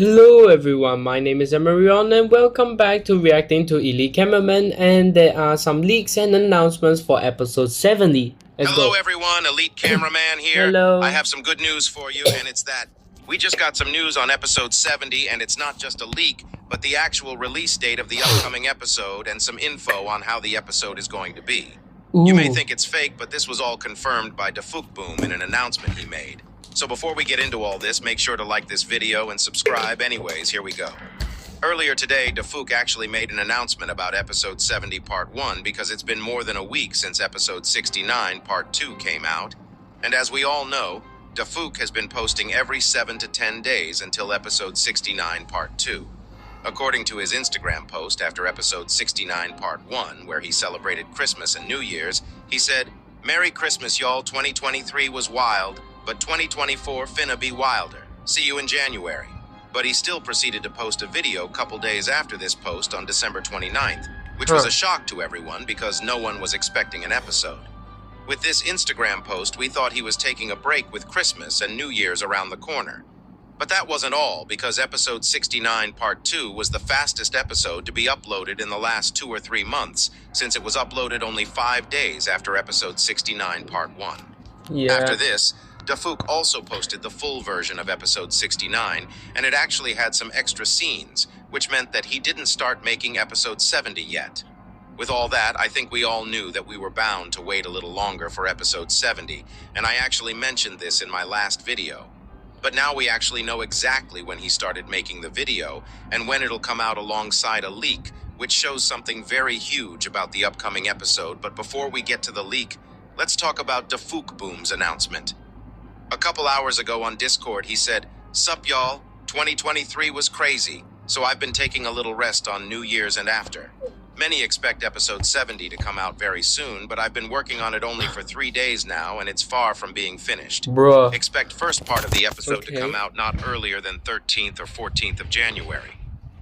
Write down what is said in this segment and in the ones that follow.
Hello everyone, my name is Emerion and welcome back to Reacting to Elite Cameraman, and there are some leaks and announcements for episode 70. Let's Hello go. everyone, Elite Cameraman here. Hello. I have some good news for you, and it's that we just got some news on episode 70, and it's not just a leak, but the actual release date of the upcoming episode and some info on how the episode is going to be. You may think it's fake, but this was all confirmed by DaFuqBoom in an announcement he made. So before we get into all this, make sure to like this video and subscribe. Anyways, here we go. Earlier today, DaFuq actually made an announcement about episode 70 part 1 because it's been more than a week since episode 69 part 2 came out. And as we all know, DaFuq has been posting every 7 to 10 days until episode 69 part 2. According to his Instagram post after episode 69 part 1, where he celebrated Christmas and New Year's, he said, "Merry Christmas, y'all. 2023 was wild, but 2024 finna be wilder. See you in January." But he still proceeded to post a video couple days after this post on December 29th, which was a shock to everyone because no one was expecting an episode. With this Instagram post, we thought he was taking a break with Christmas and New Year's around the corner. But that wasn't all, because episode 69 part 2 was the fastest episode to be uploaded in the last 2 or 3 months, since it was uploaded only 5 days after episode 69 part 1. After this, DaFuq also posted the full version of episode 69, and it actually had some extra scenes, which meant that he didn't start making episode 70 yet. With all that, I think we all knew that we were bound to wait a little longer for episode 70, and I actually mentioned this in my last video. But now we actually know exactly when he started making the video, and when it'll come out alongside a leak, which shows something very huge about the upcoming episode. But before we get to the leak, let's talk about DaFuqBoom's announcement. A couple hours ago on Discord, he said, "Sup y'all, 2023 was crazy, so I've been taking a little rest on New Year's and after. Many expect episode 70 to come out very soon, but I've been working on it only for 3 days now, and it's far from being finished. Bruh. Expect first part of the episode to come out not earlier than 13th or 14th of January.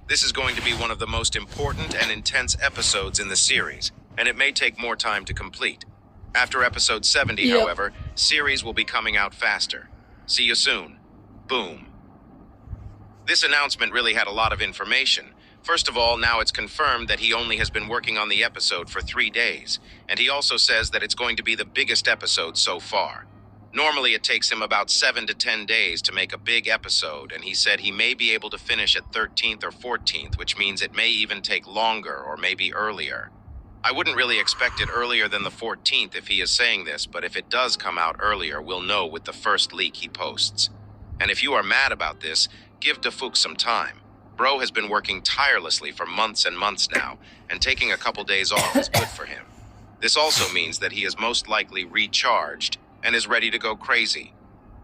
This is going to be one of the most important and intense episodes in the series, and it may take more time to complete. After episode 70, however, series will be coming out faster. See you soon. Boom." This announcement really had a lot of information. First of all, now it's confirmed that he only has been working on the episode for 3 days, and he also says that it's going to be the biggest episode so far. Normally it takes him about 7 to 10 days to make a big episode, and he said he may be able to finish at 13th or 14th, which means it may even take longer or maybe earlier. I wouldn't really expect it earlier than the 14th if he is saying this, but if it does come out earlier, we'll know with the first leak he posts. And if you are mad about this, give DaFuq some time. Bro has been working tirelessly for months and months now, and taking a couple days off is good for him. This also means that he is most likely recharged and is ready to go crazy.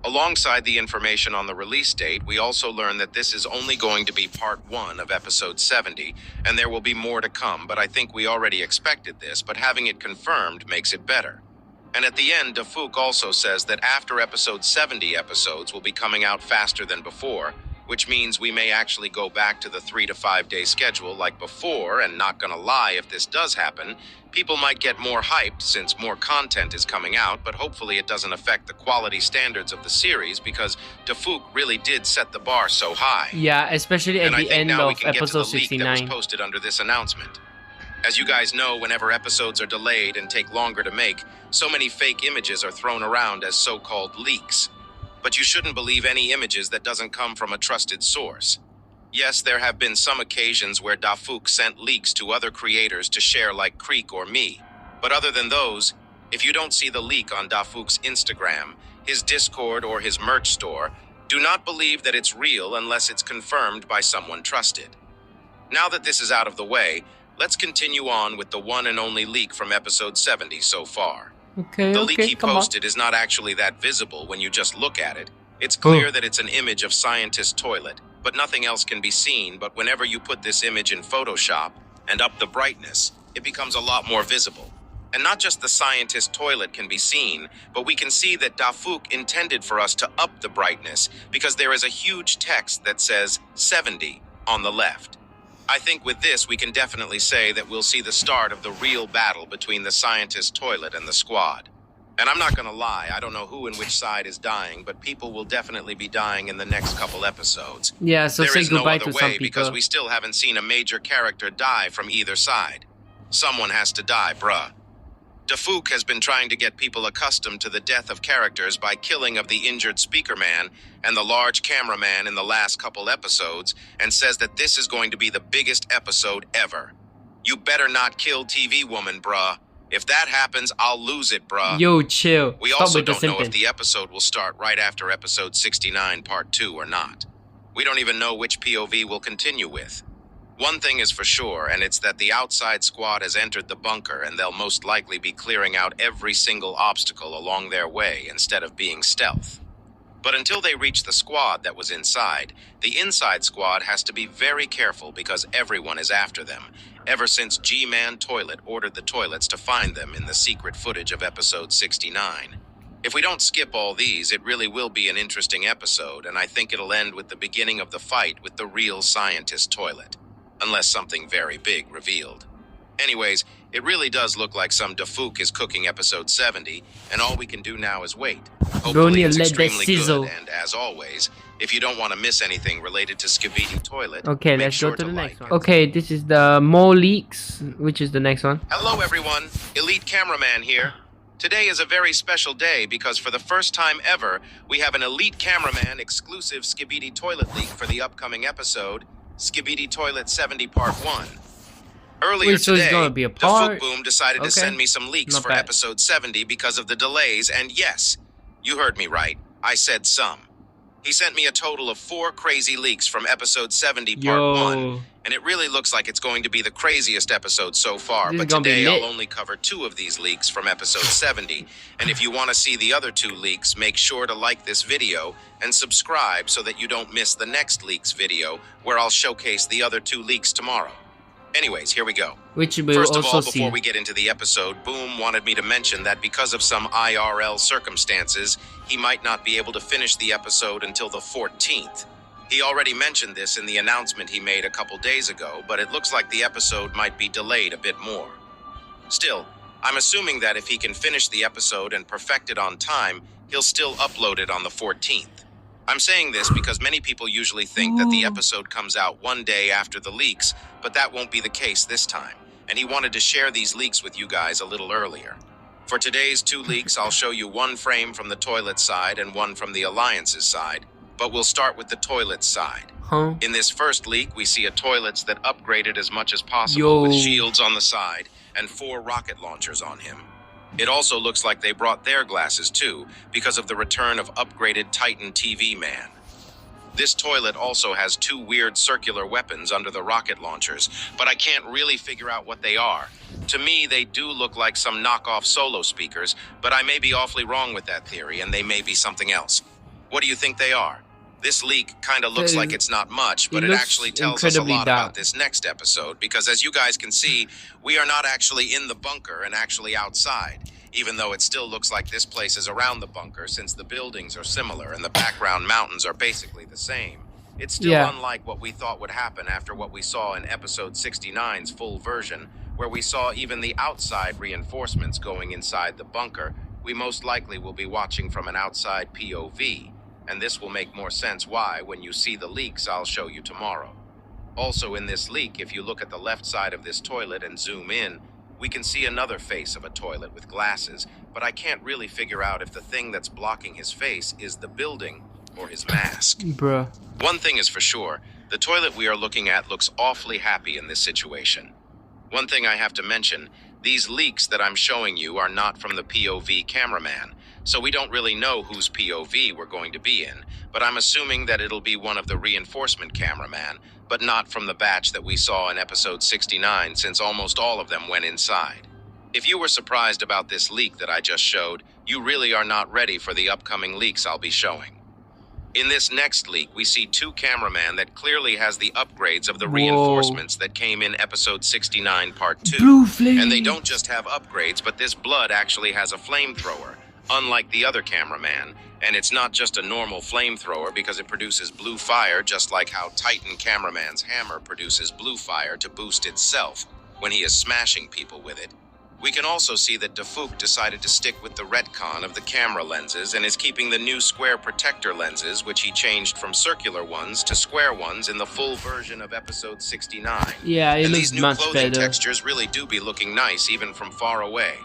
Alongside the information on the release date, we also learn that this is only going to be part 1 of episode 70, and there will be more to come, but I think we already expected this, but having it confirmed makes it better. And at the end, DaFuq also says that after episode 70 episodes will be coming out faster than before, which means we may actually go back to the 3 to 5 day schedule like before, and not gonna lie, if this does happen, people might get more hyped since more content is coming out, but hopefully it doesn't affect the quality standards of the series because DaFuq really did set the bar so high. Yeah, especially at the end of episode That 69. was posted under this announcement. As you guys know, whenever episodes are delayed and take longer to make, so many fake images are thrown around as so-called leaks. But you shouldn't believe any images that doesn't come from a trusted source. Yes, there have been some occasions where DaFuq sent leaks to other creators to share like Creek or me. But other than those, if you don't see the leak on DaFuq's Instagram, his Discord, or his merch store, do not believe that it's real unless it's confirmed by someone trusted. Now that this is out of the way, let's continue on with the one and only leak from episode 70 so far. The leak he posted is not actually that visible when you just look at it. It's clear that it's an image of scientist toilet, but nothing else can be seen. But whenever you put this image in Photoshop and up the brightness, it becomes a lot more visible. And not just the scientist toilet can be seen, but we can see that DaFuq intended for us to up the brightness because there is a huge text that says 70 on the left. I think with this, we can definitely say that we'll see the start of the real battle between the scientist toilet and the squad. And I'm not gonna lie, I don't know who and which side is dying, but people will definitely be dying in the next couple episodes. Yeah, so There say is no goodbye other to some way because people. we still haven't seen a major character die from either side. Someone has to die, bruh. Dafook has been trying to get people accustomed to the death of characters by killing of the injured speaker man and the large cameraman in the last couple episodes, and says that this is going to be the biggest episode ever. You better not kill TV woman, bruh. If that happens, I'll lose it, bruh. Yo, chill. We Stop also with the don't know if simping. the episode will start right after episode 69 part 2 or not. We don't even know which POV we'll continue with. One thing is for sure, and it's that the outside squad has entered the bunker and they'll most likely be clearing out every single obstacle along their way instead of being stealth. But until they reach the squad that was inside, the inside squad has to be very careful because everyone is after them, ever since G-Man Toilet ordered the toilets to find them in the secret footage of episode 69. If we don't skip all these, it really will be an interesting episode, and I think it'll end with the beginning of the fight with the real scientist Toilet, unless something very big revealed. Anyways, it really does look like some Dafook is cooking episode 70, and all we can do now is wait. Hopefully it's let that extremely sizzle. good, and as always, if you don't want to miss anything related to Skibidi Toilet, Okay, make let's sure go to the next like one. Okay, this is the more leaks, which is the next one. Hello everyone, Elite Cameraman here. Today is a very special day because for the first time ever, we have an Elite Cameraman exclusive Skibidi Toilet leak for the upcoming episode, Skibidi Toilet 70 Part 1. Earlier Wait, so it's today, gonna be a the part? Boom decided to Okay. send me some leaks Not for bad. episode 70 because of the delays, and yes, you heard me right, I said some. He sent me a total of 4 crazy leaks from episode 70 Part 1, Yo. and it really looks like it's going to be the craziest episode so far, This is but gonna be today lit. I'll only cover 2 of these leaks from episode 70, and if you want to see the other 2 leaks, make sure to like this video and subscribe so that you don't miss the next leaks video, where I'll showcase the other 2 leaks tomorrow. Anyways, here we go. Which we'll First of also all, see. before we get into the episode, Boom wanted me to mention that because of some IRL circumstances, he might not be able to finish the episode until the 14th. He already mentioned this in the announcement he made a couple days ago, but it looks like the episode might be delayed a bit more. Still, I'm assuming that if he can finish the episode and perfect it on time, he'll still upload it on the 14th. I'm saying this because many people usually think that the episode comes out one day after the leaks, but that won't be the case this time, and he wanted to share these leaks with you guys a little earlier. For today's 2 leaks, I'll show you 1 frame from the toilet side and 1 from the Alliance's side, but we'll start with the toilet side. Huh? In this first leak, we see a toilets that upgraded as much as possible with Yo. shields on the side and 4 rocket launchers on him. It also looks like they brought their glasses too, because of the return of upgraded Titan TV Man. This toilet also has 2 weird circular weapons under the rocket launchers, but I can't really figure out what they are. To me, they do look like some knockoff solo speakers, but I may be awfully wrong with that theory, and they may be something else. What do you think they are? This leak kind of looks like it's not much, but it looks actually tells us a incredibly lot dark. about this next episode, because as you guys can see, we are not actually in the bunker and actually outside, even though it still looks like this place is around the bunker since the buildings are similar and the background mountains are basically the same. It's still Yeah. unlike what we thought would happen after what we saw in episode 69's full version, where we saw even the outside reinforcements going inside the bunker. We most likely will be watching from an outside POV, and this will make more sense why when you see the leaks I'll show you tomorrow. Also in this leak, if you look at the left side of this toilet and zoom in, we can see another face of a toilet with glasses, but I can't really figure out if the thing that's blocking his face is the building or his mask. Bruh. One thing is for sure, the toilet we are looking at looks awfully happy in this situation. One thing I have to mention, these leaks that I'm showing you are not from the POV cameraman, so we don't really know whose POV we're going to be in, but I'm assuming that it'll be one of the reinforcement cameraman, but not from the batch that we saw in episode 69 since almost all of them went inside. If you were surprised about this leak that I just showed, you really are not ready for the upcoming leaks I'll be showing. In this next leak, we see 2 cameraman that clearly has the upgrades of the Whoa. reinforcements that came in episode 69 part 2. Blue flame. And they don't just have upgrades, but this blood actually has a flamethrower, unlike the other cameraman. And it's not just a normal flamethrower because it produces blue fire, just like how Titan cameraman's hammer produces blue fire to boost itself when he is smashing people with it. We can also see that Dafouk decided to stick with the retcon of the camera lenses and is keeping the new square protector lenses, which he changed from circular ones to square ones in the full version of episode 69. Yeah, it and looks these new much clothing better. textures really do be looking nice even from far away.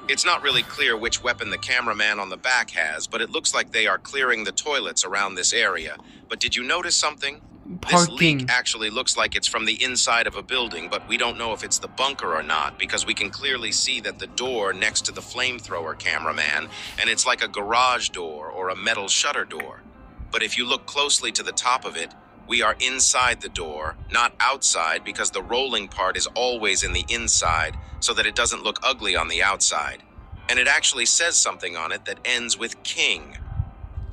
It's not really clear which weapon the cameraman on the back has, but it looks like they are clearing the toilets around this area. But did you notice something? This Parking. leak actually looks like it's from the inside of a building, but we don't know if it's the bunker or not because we can clearly see that the door next to the flamethrower cameraman, and it's like a garage door or a metal shutter door. But if you look closely to the top of it, we are inside the door, not outside, because the rolling part is always in the inside so that it doesn't look ugly on the outside. And it actually says something on it that ends with King.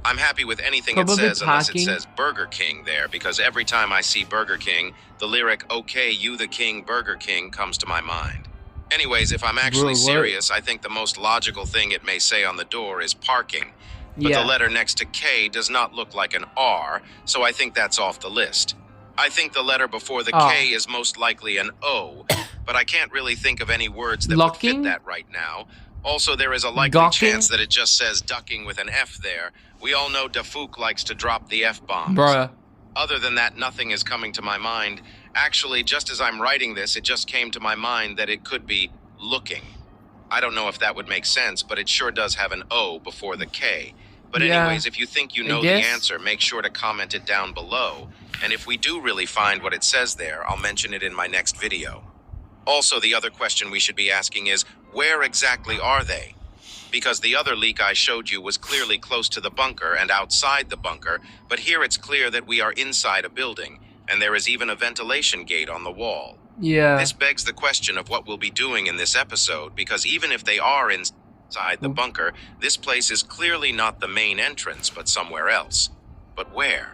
I'm happy with anything it Probably says unless it parking. says Burger King there, because every time I see Burger King, the lyric, "Okay, you the king, Burger King," comes to my mind. Anyways, if I'm actually Bro, what? serious, I think the most logical thing it may say on the door is parking. But Yeah. the letter next to K does not look like an R, so I think that's off the list. I think the letter before the Oh. K is most likely an O, but I can't really think of any words that Locking? would fit that right now. Also, there is a likely Gawking? chance that it just says ducking with an F there. We all know Dafouk likes to drop the F-bombs. Bruh. Other than that, nothing is coming to my mind. Actually, just as I'm writing this, it just came to my mind that it could be looking. I don't know if that would make sense, but it sure does have an O before the K. But Yeah, anyways, if you think you I know the guess. answer, make sure to comment it down below. And if we do really find what it says there, I'll mention it in my next video. Also, the other question we should be asking is, where exactly are they? Because the other leak I showed you was clearly close to the bunker and outside the bunker, but here it's clear that we are inside a building, and there is even a ventilation gate on the wall. Yeah. This begs the question of what we'll be doing in this episode, because even if they are inside the bunker, this place is clearly not the main entrance, but somewhere else. But where?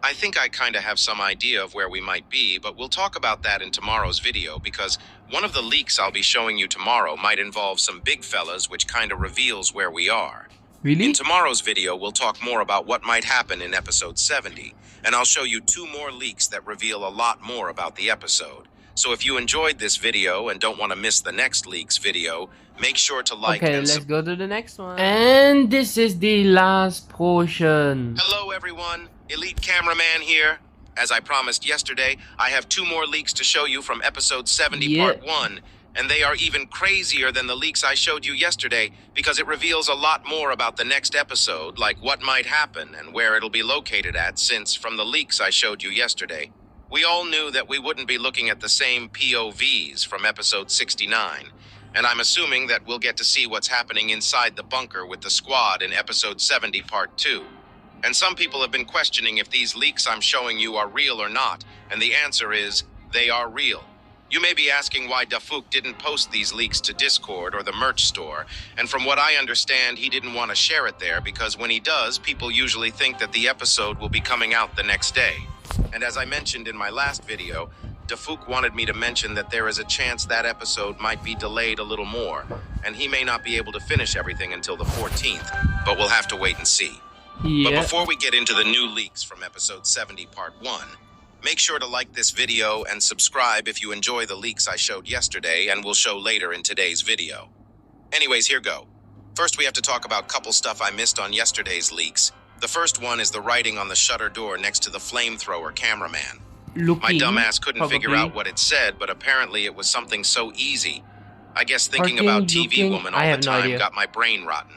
I think I kind of have some idea of where we might be, but we'll talk about that in tomorrow's video, because one of the leaks I'll be showing you tomorrow might involve some big fellas, which kind of reveals where we are. Really? In tomorrow's video, we'll talk more about what might happen in episode 70, and I'll show you 2 more leaks that reveal a lot more about the episode. So if you enjoyed this video and don't want to miss the next leaks video, make sure to like Okay, and let's subscribe. go to the next one. And this is the last portion. Hello everyone, Elite Cameraman here. As I promised yesterday, I have 2 more leaks to show you from episode 70 Yeah. part 1, and they are even crazier than the leaks I showed you yesterday because it reveals a lot more about the next episode, like what might happen and where it'll be located at, since from the leaks I showed you yesterday, we all knew that we wouldn't be looking at the same POVs from episode 69. And I'm assuming that we'll get to see what's happening inside the bunker with the squad in episode 70 part 2. And some people have been questioning if these leaks I'm showing you are real or not, and the answer is, they are real. You may be asking why Dafouk didn't post these leaks to Discord or the merch store, and from what I understand, he didn't want to share it there because when he does, people usually think that the episode will be coming out the next day. And as I mentioned in my last video, Dafouk wanted me to mention that there is a chance that episode might be delayed a little more, and he may not be able to finish everything until the 14th, but we'll have to wait and see. But Yeah. before we get into the new leaks from episode 70 part 1, make sure to like this video and subscribe if you enjoy the leaks I showed yesterday and will show later in today's video. Anyways, here go. First, we have to talk about couple stuff I missed on yesterday's leaks. The first one is the writing on the shutter door next to the flamethrower cameraman. My Looking. dumbass couldn't figure probably. out what it said, but apparently it was something so easy. I guess thinking Parking, about TV looking, Woman I all the have no time idea. got my brain rotten.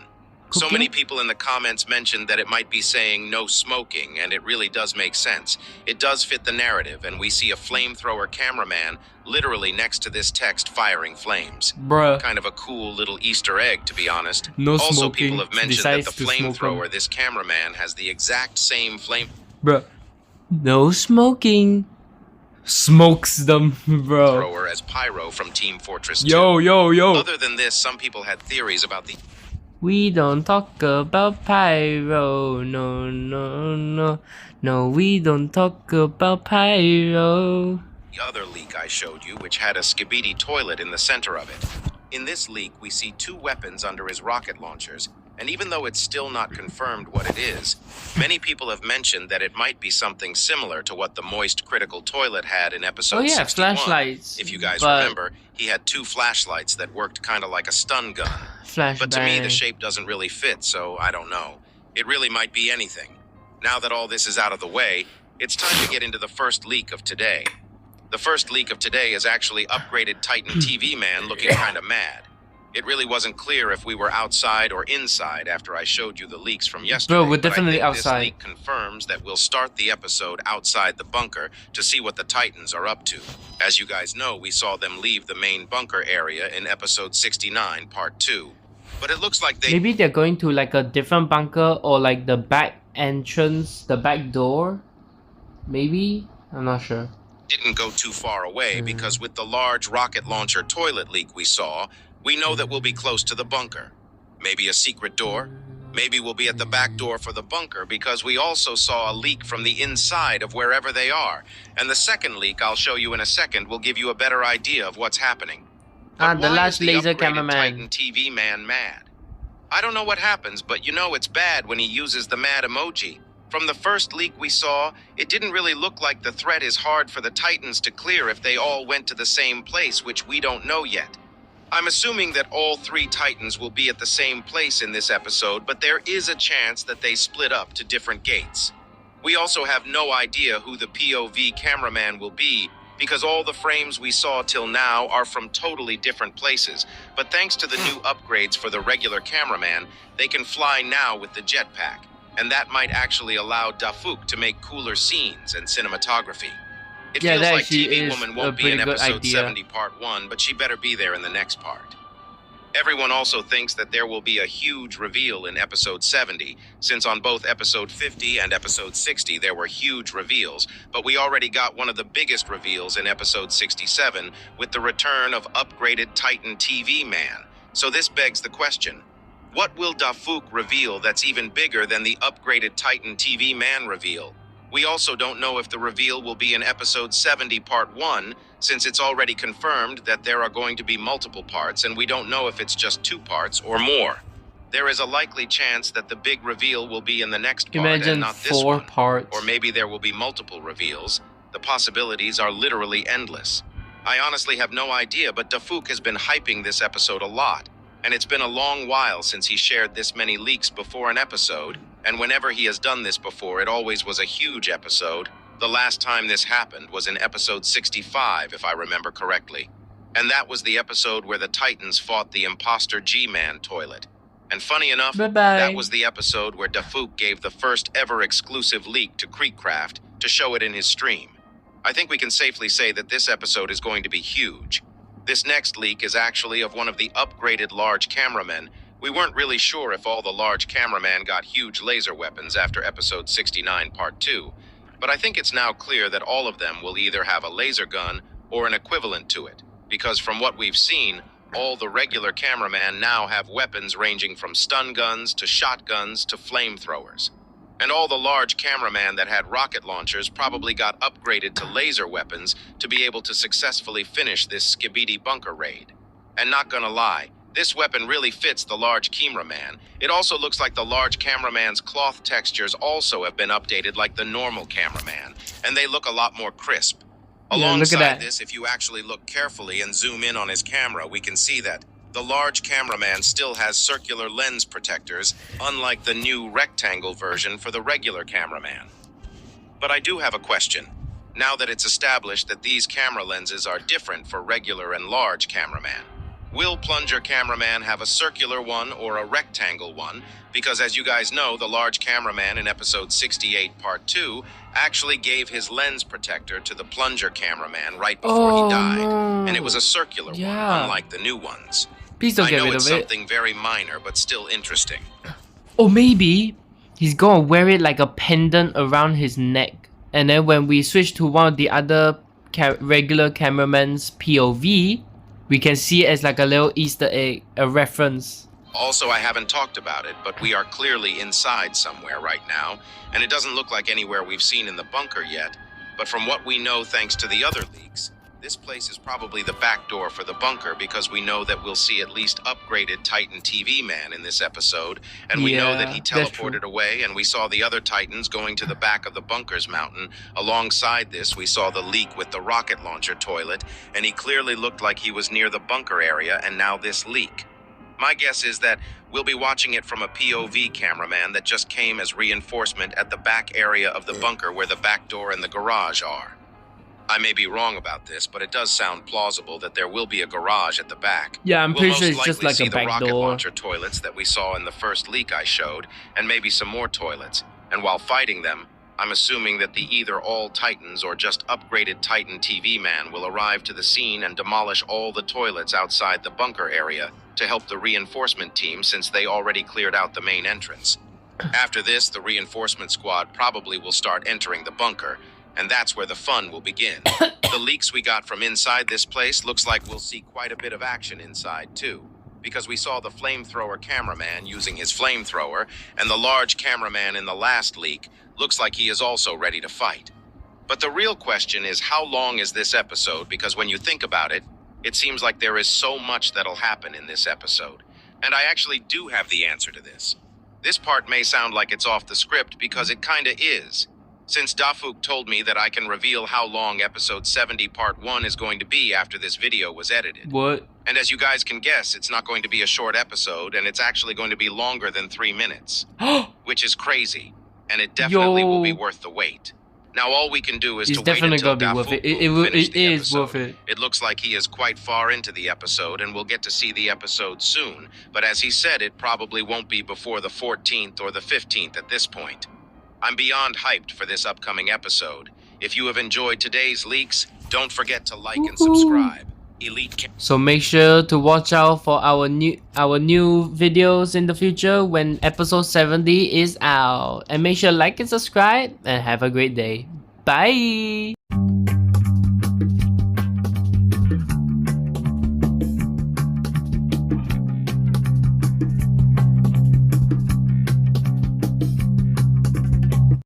So Cooking? many people in the comments mentioned that it might be saying no smoking, and it really does make sense. It does fit the narrative, and we see a flamethrower cameraman literally next to this text firing flames. Bruh. Kind of a cool little Easter egg, to be honest. No Also, smoking. people have mentioned that Decides the to smoke flamethrower, this cameraman, has the exact same flame. Bruh. No smoking. Smokes them, bro. thrower as Pyro from Team Fortress 2. Yo. Other than this, some people had theories about the We don't talk about pyro. No, we don't talk about pyro. other leak I showed you, which had a Skibidi toilet in the center of it. In this leak, we see 2 weapons under his rocket launchers, and even though it's still not confirmed what it is, many people have mentioned that it might be something similar to what the moist critical toilet had in episode Oh yeah, 61. flashlights. If you guys but remember, He had 2 flashlights that worked kind of like a stun gun. Flashbang. But to me, the shape doesn't really fit, so I don't know. It really might be anything. Now that all this is out of the way, it's time to get into the first leak of today. The first leak of today is actually upgraded Titan TV Man looking kind of mad. It really wasn't clear if we were outside or inside after I showed you the leaks from yesterday. Bro, we're definitely but I think outside. This leak confirms that we'll start the episode outside the bunker to see what the Titans are up to. As you guys know, we saw them leave the main bunker area in episode 69, part 2. But it looks like they... Maybe they're going to like a different bunker or like the back entrance, the back door? Maybe? I'm not sure. Didn't go too far away because with the large rocket launcher toilet leak we saw, we know that we'll be close to the bunker. Maybe a secret door? Maybe we'll be at the back door for the bunker because we also saw a leak from the inside of wherever they are. And the second leak I'll show you in a second will give you a better idea of what's happening. But The why large is the laser upgraded cameraman. Titan TV man mad? I don't know what happens, but you know it's bad when he uses the mad emoji. From the first leak we saw, it didn't really look like the threat is hard for the Titans to clear if they all went to the same place, which we don't know yet. I'm assuming that all 3 Titans will be at the same place in this episode, but there is a chance that they split up to different gates. We also have no idea who the POV cameraman will be, because all the frames we saw till now are from totally different places. But thanks to the new upgrades for the regular cameraman, they can fly now with the jetpack. And that might actually allow Dafuk to make cooler scenes and cinematography. It Yeah, feels that like actually TV is Woman a won't be pretty in good episode idea. 70 part 1, but she better be there in the next part. Everyone also thinks that there will be a huge reveal in episode 70, since on both episode 50 and episode 60 there were huge reveals, but we already got one of the biggest reveals in episode 67 with the return of upgraded Titan TV Man. So this begs the question, what will Dafuk reveal that's even bigger than the upgraded Titan TV Man reveal? We also don't know if the reveal will be in episode 70 part 1, since it's already confirmed that there are going to be multiple parts, and we don't know if it's just 2 parts or more. There is a likely chance that the big reveal will be in the next part Imagine and not this 4 one. parts. Or maybe there will be multiple reveals. The possibilities are literally endless. I honestly have no idea, but Dafuk has been hyping this episode a lot. And it's been a long while since he shared this many leaks before an episode, and whenever he has done this before, it always was a huge episode. The last time this happened was in episode 65, if I remember correctly. And that was the episode where the Titans fought the imposter G-Man toilet. And funny enough, Bye-bye. that was the episode where Dafuk gave the first ever exclusive leak to Creekcraft to show it in his stream. I think we can safely say that this episode is going to be huge. This next leak is actually of one of the upgraded large cameramen. We weren't really sure if all the large cameramen got huge laser weapons after episode 69 part 2, but I think it's now clear that all of them will either have a laser gun or an equivalent to it, because from what we've seen, all the regular cameramen now have weapons ranging from stun guns to shotguns to flamethrowers. And all the large cameramen that had rocket launchers probably got upgraded to laser weapons to be able to successfully finish this Skibidi bunker raid. And not gonna lie, this weapon really fits the large cameraman. It also looks like the large cameraman's cloth textures also have been updated like the normal cameraman, and they look a lot more crisp. Yeah, look at Alongside that. this, if you actually look carefully and zoom in on his camera, we can see that the large cameraman still has circular lens protectors, unlike the new rectangle version for the regular cameraman. But I do have a question. Now that it's established that these camera lenses are different for regular and large cameraman, will plunger cameraman have a circular one or a rectangle one? Because as you guys know, the large cameraman in episode 68 part 2 actually gave his lens protector to the plunger cameraman right before he died. no. And it was a circular Yeah. one, unlike the new ones. Please don't I get know rid it's of it. something very minor, but still interesting. Or maybe he's gonna wear it like a pendant around his neck, and then when we switch to one of the other regular cameraman's POV, we can see it as like a little Easter egg, a reference. Also, I haven't talked about it, but we are clearly inside somewhere right now, and it doesn't look like anywhere we've seen in the bunker yet. But from what we know thanks to the other leaks, This place is probably the back door for the bunker because we know that we'll see at least upgraded Titan TV Man in this episode, and we know that he Yeah, that's true. teleported away, and we saw the other Titans going to the back of the bunker's mountain. Alongside this, we saw the leak with the rocket launcher toilet, and he clearly looked like he was near the bunker area, and now this leak. My guess is that we'll be watching it from a POV cameraman that just came as reinforcement at the back area of the bunker where the back door and the garage are. I may be wrong about this, but it does sound plausible that there will be a garage at the back. Yeah, I'm We'll pretty most sure it's just likely like see a the back rocket door. launcher toilets that we saw in the first leak I showed, and maybe some more toilets. And while fighting them, I'm assuming that the either all Titans or just upgraded Titan TV Man will arrive to the scene and demolish all the toilets outside the bunker area to help the reinforcement team since they already cleared out the main entrance. After this, the reinforcement squad probably will start entering the bunker, and that's where the fun will begin. The leaks we got from inside this place looks like we'll see quite a bit of action inside too, because we saw the flamethrower cameraman using his flamethrower, and the large cameraman in the last leak looks like he is also ready to fight. But the real question is, how long is this episode? Because when you think about it, it seems like there is so much that'll happen in this episode. And I actually do have the answer to this. This part may sound like it's off the script because it kinda is. Since Dafuk told me that I can reveal how long episode 70 part 1 is going to be after this video was edited. What? And as you guys can guess, it's not going to be a short episode, and it's actually going to be longer than 3 minutes. Which is crazy, and it definitely will be Yo. worth the wait. Now all we can do is It's to wait definitely until gonna be worth Dafuk it. It will finish it the is episode. worth it. It looks like he is quite far into the episode, and we'll get to see the episode soon. But as he said, it probably won't be before the 14th or the 15th at this point. I'm beyond hyped for this upcoming episode. If you have enjoyed today's leaks, don't forget to like and subscribe. Elite So make sure to watch out for our new videos in the future when episode 70 is out. And make sure to like and subscribe and have a great day. Bye!